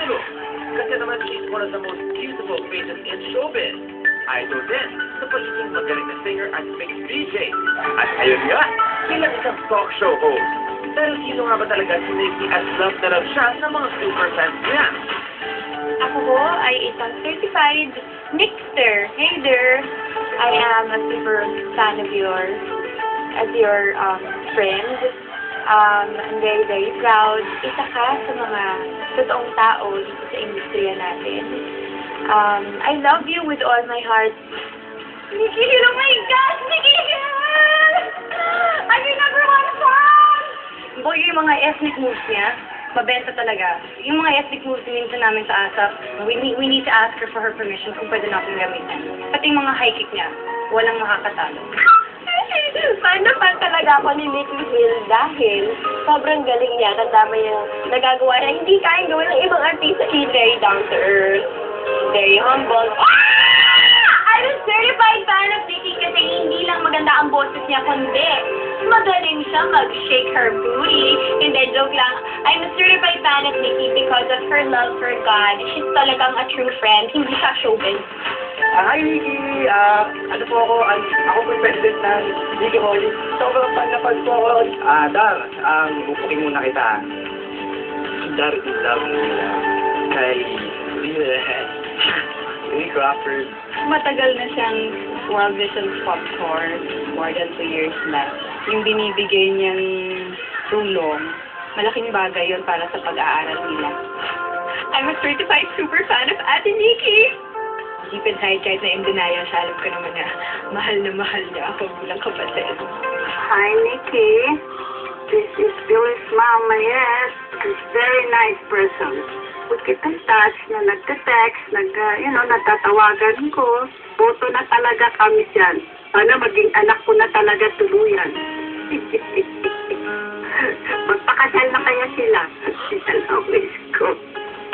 Angulo. Kasi naman she's one of the most beautiful faces in showbiz. Idol din sa pagiging magaling na singer at mixed DJ. At ayun nga, bilang isang talk show host. Pero sino nga ba talaga si Nikki at love na love siya ng mga super fans niya? Ako po ay isang certified Nixter. Hey there, I am a super fan of yours as your friend. I'm very, very proud. Isa ka sa mga totoong tao dito sa industriya natin. I love you with all my heart. Nikki, oh my gosh, Nikki! I'm your number one fan! Boy, yung mga ethnic moves niya, mabenta talaga. Yung mga ethnic moves minsan namin sa ASAP, we need to ask her for her permission kung pwede natin gamitin. Pati yung mga high kick niya, walang makakatalo. Fan na fan talaga ako ni Nikki Hill dahil sobrang galing niya at dami yung nagagawa niya. Hindi kayang gawin ng ibang artista. He's very down to earth, very humble. I'm a certified fan of Nikki kasi hindi lang maganda ang boses niya, kundi magaling siya mag-shake her booty. Hindi, joke lang. I'm a certified fan of Nikki because of her love for God. She's talagang a true friend. Hindi siya showbiz. Hi, Nikki! Ano po ako? Ako po yung president ng Nikki Holly. Sobrang fan na fan po ako. Dar, bupukin muna kita. Dar, love mo kay Lee Crawford. Matagal na siyang World Vision Popcorn, more than 2 years na. Yung binibigay niyang tulong, malaking bagay yun para sa pag-aaral nila. I'm a certified super fan of Ate Nikki! Deep inside, kahit na in denial siya, alam ko naman na mahal niya ako bilang kapatid. Hi, Nikki. This is Phyllis Mama, yes. She's a very nice person. We keep in touch na nagte-text, natatawagan ko. Boto na talaga kami siyan. Sana maging anak ko na talaga tuluyan. Magpakasal na kaya sila. I'll wish ko.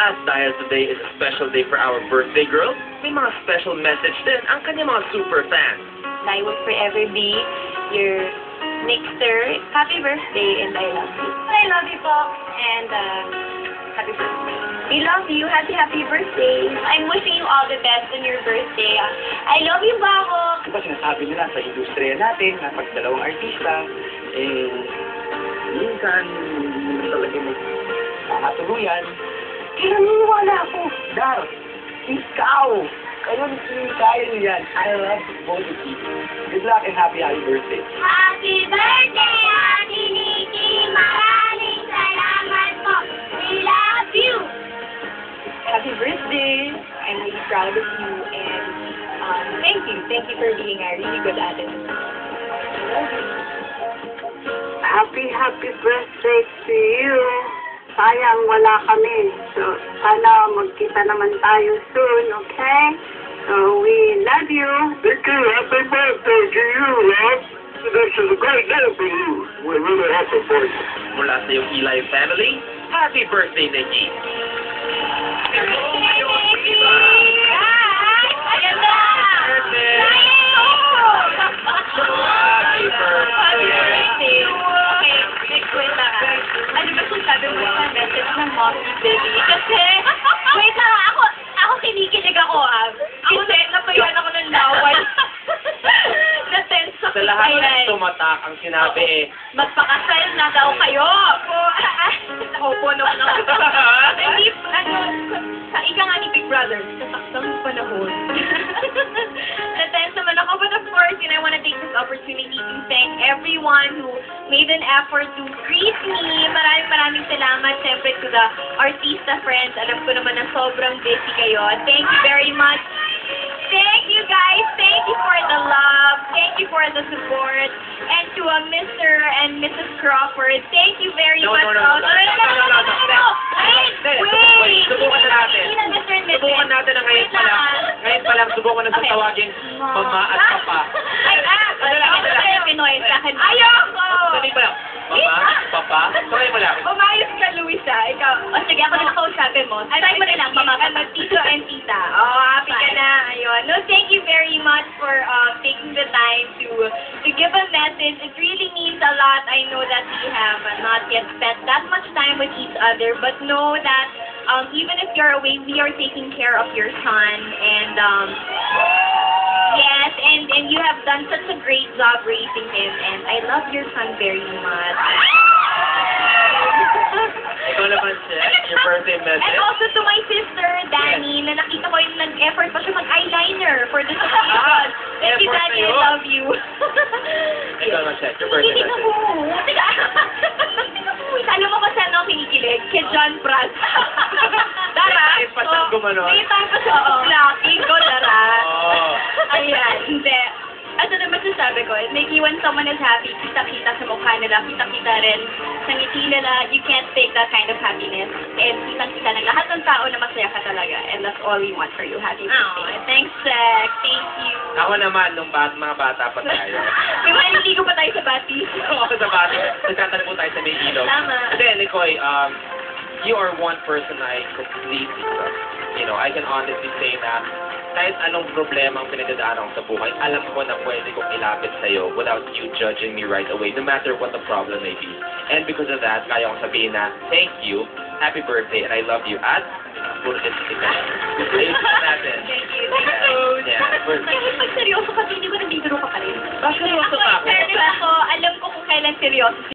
At dahil today is a special day for our birthday girl, may mga special message din ang kanyang mga super fans. I will forever be your Nixter. Happy birthday and I love you. I love you po. And happy birthday. We love you. Happy birthday. I'm wishing you all the best on your birthday. I love you, Bako. Diba sinasabi nila sa industriya natin na pag dalawang artista, minsan talaga may kakatuluyan. Kaya naniniwala ako, Dar, ikaw, kayo kaya niyo yan. I love both of you. Good luck and happy birthday. Happy birthday, Ate Nikki! Maraming salamat po! We love you! Happy birthday. I'm really proud of you and thank you. Thank you for being a really good artist. Happy birthday to you! Sayang wala kami. So, sana magkita naman tayo soon, okay? So, we love you. Nikki, happy birthday to you, love. This is a great day for you. We're really happy for you. Mula sa iyong Eli family, happy birthday, Nikki! Kasi, wait lang, ako kinikilig ako Kasi, napayan ako ng laway. Na-tense ako. Sa lahat ng tumatak ang sinabi Magpakasal na daw kayo. Ako po naman ako. Hindi, sa ika nga ni Big Brother, sa taktang panahon. Na-tense naman ako, but of course, I want to take this opportunity to thank everyone who made an effort to greet me. Maraming salamat, siyempre, to the artista friends. Alam ko naman na sobrang busy kayo. Thank you very much. Thank you, guys. Thank you for the love. Thank you for the support. And to Mr. and Mrs. Crawford, thank you very much. No. Wait. Subukan na natin. Mr. and Mrs. Subukan natin na ngayon pa lang. Ngayon pa lang, subukan na sa tawagin Mama at Papa. Pinoy sa akin. Ayoko! Dali pa lang. Mama, Papa, sabay mo lang. Umayos ka, Luisa. Ikaw. O sige, ako na nakausapin mo. Try mo na lang, Mama. Tito and Tita. Happy ka na. Ayun. No, thank you very much for taking the time to give a message. It really means a lot. I know that we have not yet spent that much time with each other, but know that even if you're away, we are taking care of your son, and yes, and you have done such a great job raising him, and I love your son very much. Ikaw naman, Seth, your birthday message. And also to my sister, Danny, na nakita ko yung nag-effort pa siya mag-eyeliner for this occasion. Thank you, effort Danny, I sa'yo. love you. Ikaw naman, Seth, your birthday Kinikilig message. ako. Teka, teka po, alam mo ba saan ako kinikilig? Kay John Pratt. Dara? May time pa siyang gumanon. May time pa siya. Blocking ko, Dara. Oo. Ayan, hindi. Ano naman sasabi ko, Nikki, when someone is happy, kita-kita sa mukha nila, kita-kita rin sa ngiti nila, you can't fake that kind of happiness. And kita-kita ng lahat ng tao na masaya ka talaga. And that's all we want for you. Happy birthday. Thanks, Zach. Thank you. Ako naman, nung mga bata pa tayo. May maliligo pa tayo sa batis. Oo, sa bati. Nagtatagpo tayo sa may ilog. Tama. Hindi, Nicoy, you are one person I completely trust. You know, I can honestly say na kahit anong problema ang pinagdadaanan ko sa buhay, alam ko na pwede kong ilapit sa'yo without you judging me right away, no matter what the problem may be. And because of that, kaya kong sabihin na, thank you, happy birthday, and I love you. At, puro din sa tika. Ladies natin. Thank you. Thank you. Yeah, Kahit pag seryoso ka, hindi ko nabibiro ka pa rin. Bakit seryoso ka ako? Fairness ako, alam ko kung kailan seryoso